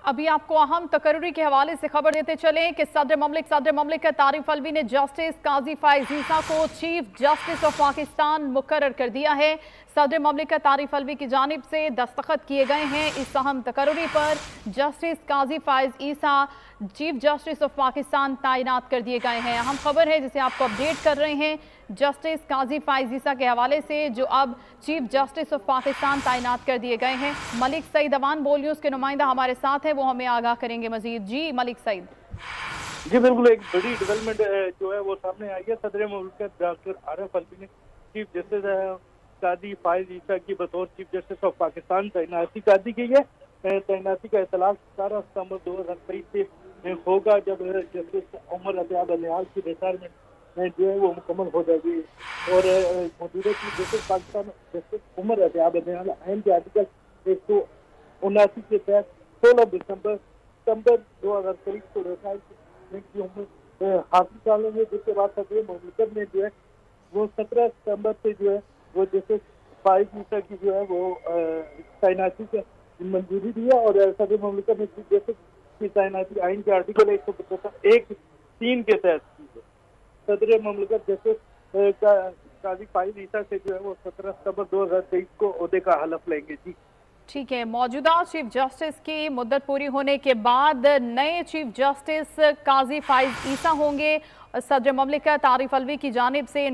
अभी आपको अहम तकर्री के हवाले से खबर देते चलें कि सदर ममलिकत आरिफ अलवी ने जस्टिस काजी फाइज ईसा को चीफ जस्टिस ऑफ पाकिस्तान मुकर्रर कर दिया है। सदर ममलिकत आरिफ अलवी की जानिब से दस्तखत किए गए हैं। इस अहम तकर्री पर justice Qazi Faez Isa chief justice of Pakistan तैनात कर दिए गए हैं। अहम खबर है जिसे आपको अपडेट कर रहे हैं जस्टिस काजी फाइज ईसा के हवाले से, जो अब चीफ जस्टिस ऑफ पाकिस्तान तैनात कर दिए गए हैं। मलिक सईद अवान बोल न्यूज़ के नुमाइंदा हमारे साथ है, वो हमें आगाह करेंगे मजीद। जी मलिक सईद। जी बिल्कुल, एक बड़ी डेवलपमेंट जो है वो सामने आई है। सदर मुल्क डॉक्टर आरिफ अलवी ने चीफ जस्टिस काजी फाइज ईसा की बतौर चीफ जस्टिस ऑफ पाकिस्तान तैनाती कर दी गई है। तैनाती का इतलाक 17 सितंबर 2023 से होगा, जब जस्टिस उमर अतियाब नियाल की रिटायरमेंट जो है वो मुकम्मल हो जाएगी। और मौजूदा chief justice Pakistan justice Umar Ata Bandial आइन के आर्टिकल 179 के तहत 16 सितंबर 2023 को रिटायरमेंट की उम्र हासिल कर लेंगे, जिसके बाद सदर मुल्क ने जो है वो 17 सितंबर से जो है वो जस्टिस फाइज ईसा की जो है वो तैनाती की मंजूरी दी है। और सदर मुल्क ने चीफ जस्टिस की तैनाती आइन के आर्टिकल 175(1)(3) के तहत की है। सदर मुमलिकत जस्टिस काजी फाइज ईसा से जो है वो 17 सितंबर 2023 को ओहदे का हलफ लेंगे। जी ठीक है, मौजूदा चीफ जस्टिस की मुद्दत पूरी होने के बाद नए चीफ जस्टिस काजी फाइज ईसा होंगे। सदर ममलिकत आरिफ अलवी की जानिब से